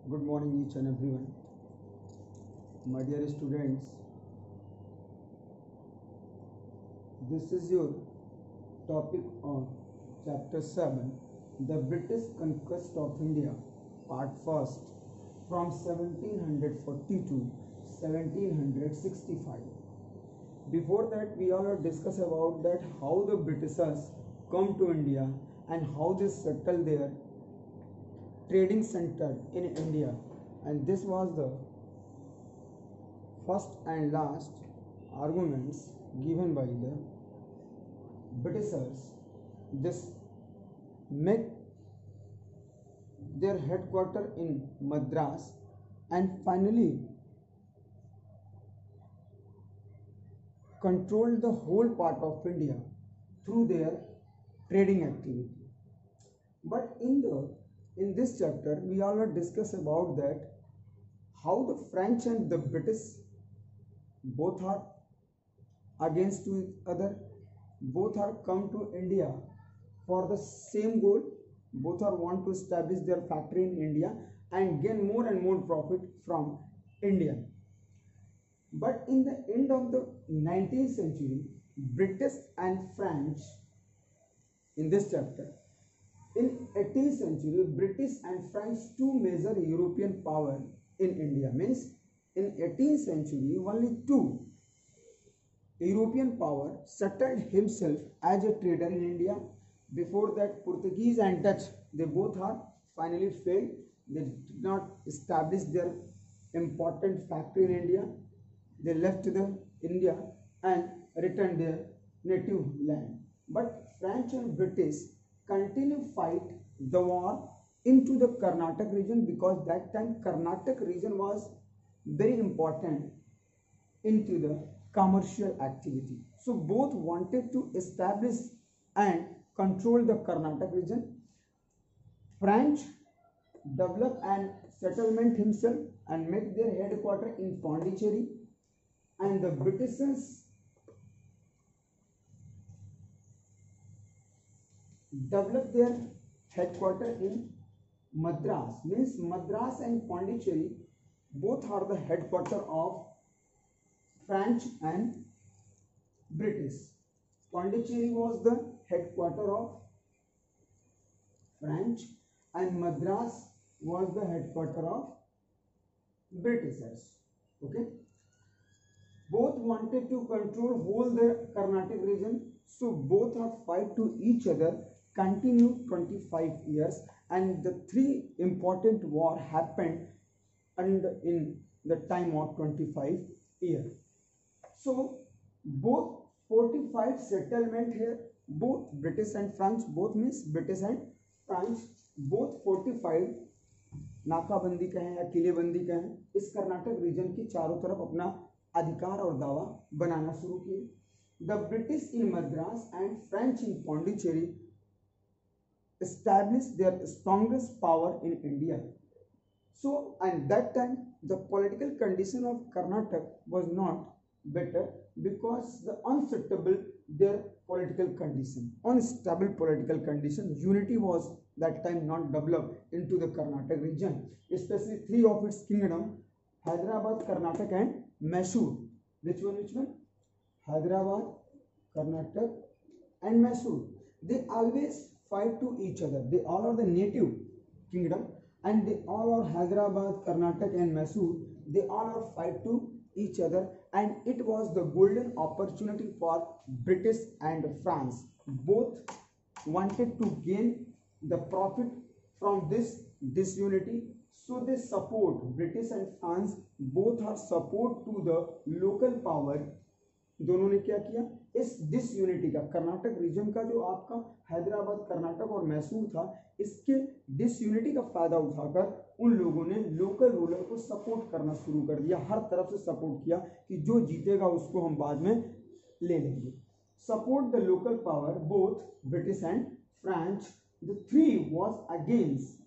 Good morning, each and everyone. My dear students, this is your topic on chapter 7, The British Conquest of India, part 1st, from 1740 to 1765. Before that, we all discuss about that how the Britishers come to India and how they settle their trading center in India, and this was the first and last arguments given by the Britishers. This make their headquarters in Madras and finally controlled the whole part of India through their trading activity. But in this chapter we all discuss about that how the French and the British both are against each other, both are come to India for the same goal, both are want to establish their factory in India and gain more and more profit from India. But in the end of the 19th century, British and French, in this chapter, in 18th century, British and French, two major European power in India, means in 18th century only two European power settled himself as a trader in India. Before that, Portuguese and Dutch, they both are finally failed. They did not establish their important factory in India. They left the India and returned their native land. But French and British continue fight the war into the Carnatic region, because that time Carnatic region was very important into the commercial activity. So both wanted to establish and control the Carnatic region. French develop and settlement himself and make their headquarters in Pondicherry, and the Britishers develop their headquarters in Madras, means Madras and Pondicherry both are the headquarters of French and British. Pondicherry was the headquarters of French and Madras was the headquarters of Britishers. Okay. Both wanted to control whole the Carnatic region, so both are fight to each other, continue 25 years, and the three important war happened and in the time of 25 years. So both 45 settlement here, both British and French, both means British and French, both 45 नाकाबंदी कहें या किलेबंदी कहें, इस Karnataka reason की चारों तरफ अपना अधिकार और दावा बनाना शुरू किए. The British in Madras and French in Pondicherry established their strongest power in India. So, and that time the political condition of Karnataka was not better, because the unstable their political condition, unstable political condition, unity was that time not developed into the Karnataka region, especially three of its kingdom, Hyderabad, Karnataka and Mysore. Which one? Hyderabad, Karnataka and Mysore. They always fight to each other. They all are the native kingdom and they all are Hyderabad, Karnataka and Mysore. They all are fight to each other, and it was the golden opportunity for British and France. Both wanted to gain the profit from this disunity, so they support British and France both are support to the local power. दोनों ने क्या किया, इस disunity का, Karnataka reason का जो आपका हैदराबाद, कर्नाटक और मैसूर था, इसके डिसयूनिटी का फायदा उठाकर उन लोगों ने लोकल रूलर को सपोर्ट करना शुरू कर दिया, हर तरफ से सपोर्ट किया कि जो जीतेगा उसको हम बाद में ले लेंगे. Support the local power, both British and French, the three was against,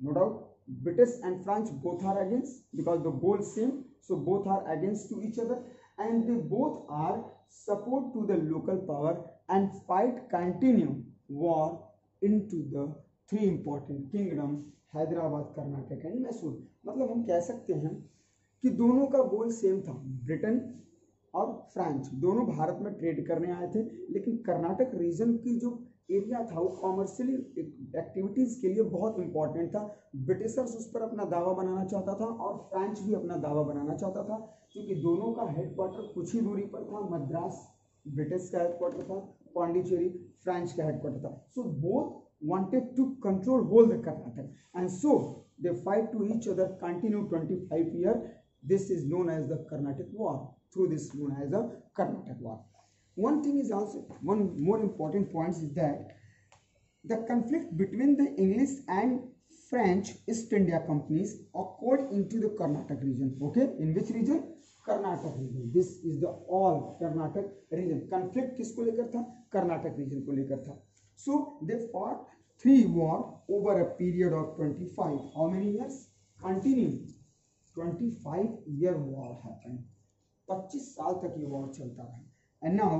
no doubt British and French both are against, because the goal same, so both are against to each other, and they both are support to the local power and fight continue war into the three important kingdom Hyderabad, Karnataka and Mysore. मतलब हम कह सकते हैं कि दोनों का गोल same था, Britain और फ्रांस दोनों भारत में ट्रेड करने आए थे, लेकिन कर्नाटक रीजन की जो एरिया था वो कॉमर्शियली एक्टिविटीज के लिए बहुत इंपॉर्टेंट था। ब्रिटिशर्स उस पर अपना दावा बनाना चाहता था और फ्रांस भी अपना दावा बनाना चाहता था, क्योंकि दोनों का हेडक्वार्टर कुछ ही दूरी पर था। मद्रास ब्रिटिश का हेडक्वार्टर था, पौंडीचेरी फ्रांस का हेडक्वार्टर था। So both wanted to control whole the Karnataka, and so they fight to each other continue 25 years. This is known as the Carnatic War. Through this known as the Carnatic War. One thing is also, one more important point is that the conflict between the English and French East India companies occurred into the Carnatic region. Okay, in which region? Karnataka region. This is the all Karnataka region. Conflict किसको लेकर था? Karnataka region को लेकर था. So they fought three war over a period of 25. How many years? Continue. 25-year war happened. 25 साल तक ये war चलता रहा. And now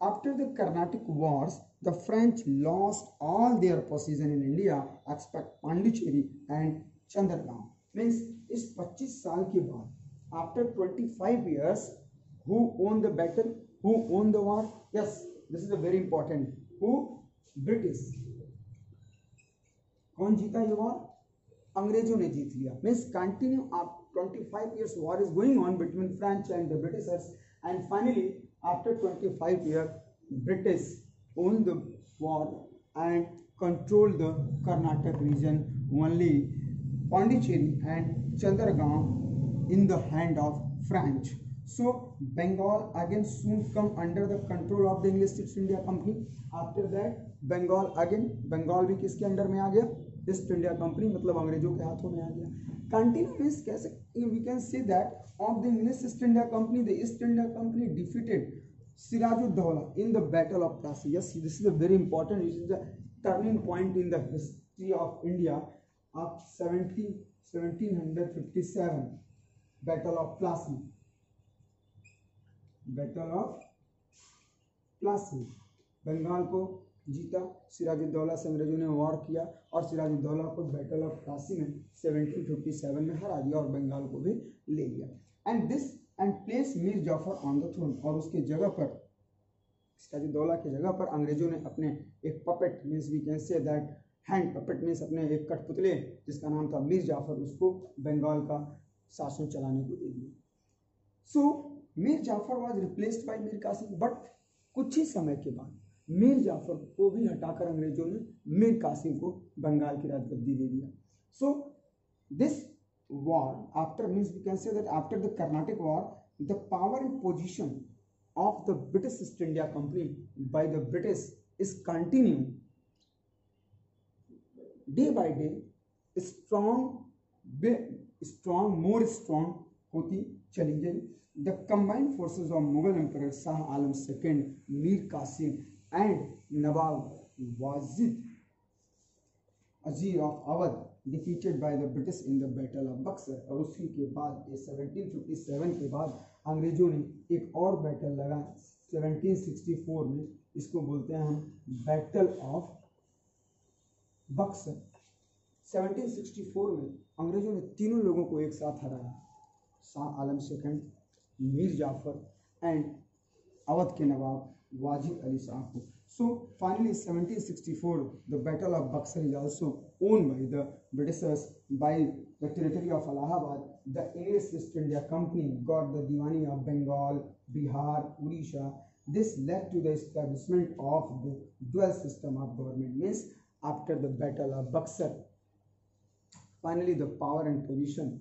after the Carnatic wars, the French lost all their possession in India except Pondicherry and Chandragaon. Means इस 25 साल के बाद after 25 years, who won the battle? Who won the war? Yes, this is a very important. Who? British. कौन जीता ये war? अंग्रेजों ने जीत लिया। मीन्स कंटिन्यू आप 25 years war is going on between French and the Britishers, and finally after 25 years British won the war and controlled the Karnataka region, only Pondicherry and Chandragaon in the hand of French. So Bengal again soon come under the control of the English East India Company. After that Bengal again, Bengal भी किसके under में आ गया? East India company, मतलब अंग्रेजों के हाथों में आ गया। कंटिन्यूस कैसे we can say that of the English East India Company, the East India Company defeated Sirajuddaulah in the battle of Plassey. Yes, this is a very important, this is the turning point in the history of India of 1757 battle of Plassey, battle of Plassey. Bengal को जीता, सिराजुद्दौला से अंग्रेजों ने war किया और सिराजुद्दौला को battle of Plassey में 1757 में हरा दिया और बंगाल को भी ले लिया। And this and place Mir Jafar on the throne, और उसके जगह पर, सिराजुद्दौला की जगह पर अंग्रेजों ने अपने एक puppet, means we can say that hand puppet, means अपने एक कठपुतले जिसका नाम था मीर जाफर, उसको बंगाल का शासन चलाने को दे दिया। So Mir Jafar was replaced by Mir Qasim, but कुछ ही समय के बाद मीर जाफर को भी हटाकर अंग्रेजों ने मीर कासिम को बंगाल की राजगद्दी दे दिया। So this war after, means we can say that after the Carnatic war, the power and position of the British East India Company by the British is continue day by day strong more strong होती चली गई। द कंबाइंड फोर्सेस ऑफ Mughal emperor Shah Alam second, Mir Qasim and Nawab Wazid Azir of Awadh defeated by the British in the Battle of Buxar। और उसी के बाद 1757 के बाद अंग्रेजों ने एक और बैटल लगा 1764 में, इसको बोलते हैं हम बैटल ऑफ बक्सर। 1764 में अंग्रेजों ने तीनों लोगों को एक साथ हराया, शाह आलम सेकंड, मीर जाफर एंड अवध के नवाब वाजिद अली शाह को। So finally 1764 the battle of Buxar is also owned by the Britishers by the territory of Allahabad. The English East India Company got the Diwani of Bengal, Bihar, Odisha. This led to the establishment of the dual system of government. Means after the battle of Buxar, finally the power and position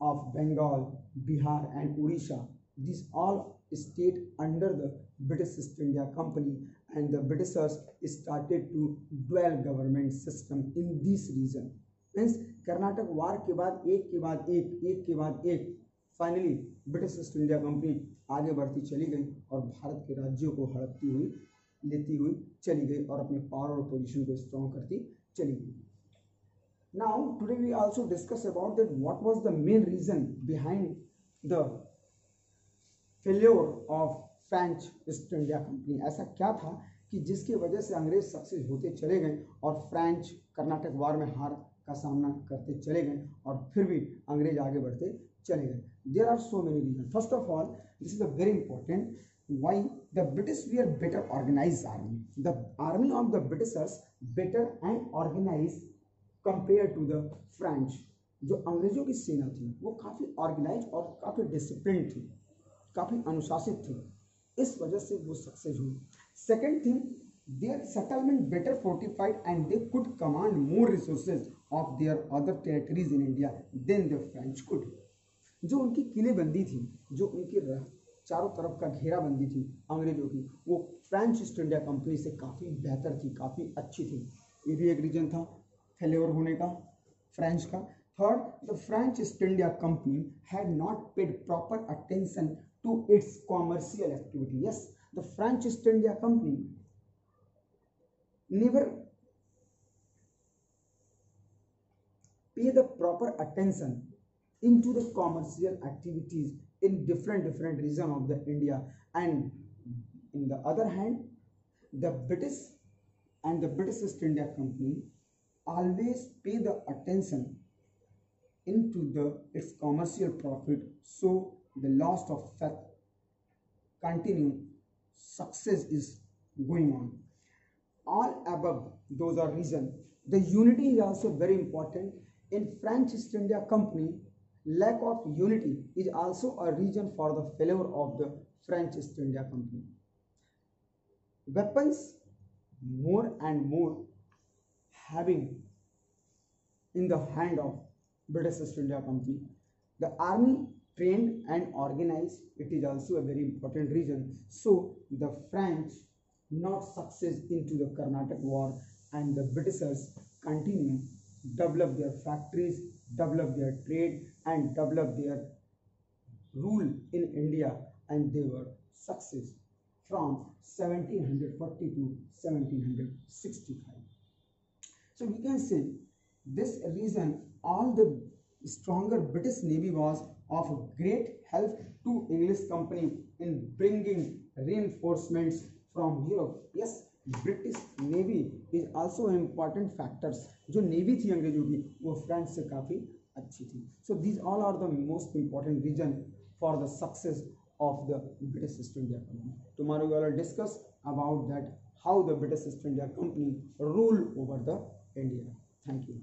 of Bengal, Bihar and Odisha, these all state under the British East India Company, and the Britishers started to dual government system in this region. Means Karnataka वार के बाद एक के बाद एक finally British East India company आगे बढ़ती चली गई और भारत के राज्यों को हड़पती हुई लेती हुई चली गई और अपने पावर और पोजीशन को स्ट्रॉन्ग करती चली गई। Now today we also discuss about that what was the main reason behind the failure of French East India company. ऐसा क्या था कि जिसकी वजह से अंग्रेज सक्सेस होते चले गए और फ्रेंच कर्नाटक वार में हार का सामना करते चले गए और फिर भी अंग्रेज आगे बढ़ते चले गए. There are so many reason. First of all, this is a very important. Why the British were better organized army. The army of the Britishers better and organized compared to the French. जो अंग्रेजों की सेना थी वो काफ़ी organise और काफ़ी discipline थी, काफ़ी अनुशासित थी, इस वजह से वो सक्सेस हुई. Second thing, their settlement better fortified and they could command more resources of their other territories in India than the French could. जो उनकी किलेबंदी थी, जो उनकी चारों तरफ का घेराबंदी थी अंग्रेजों की, वो फ्रेंच ईस्ट इंडिया कंपनी से काफ़ी बेहतर थी, काफ़ी अच्छी थी. ये भी एक रीजन था फेल्योर होने का फ्रेंच का. Third, the French East India Company had not paid proper attention to its commercial activity. Yes, the French East India Company never pay the proper attention into the commercial activities in different region of the India, and in the other hand the British and the British East India Company always pay the attention into its commercial profit, so the loss of faith continue, success is going on. All above those are reason. The unity is also very important. In French East India Company, lack of unity is also a reason for the failure of the French East India Company. Weapons more and more having in the hand of British East India Company. The army trained and organized, it is also a very important reason. So the French not success into the Carnatic War, and the Britishers continue develop their factories, develop their trade, and develop their rule in India, and they were success from 1740 to 1765. So we can say this reason all the stronger British Navy was of great help to English company in bringing reinforcements from Europe. Yes, British navy is also important factors. जो navy थी अंग्रेजों की वो French से काफ़ी अच्छी थी. So these all are the most important reason for the success of the British East India Company. Tomorrow we will discuss about that how the British East India Company ruled over the India. Thank you.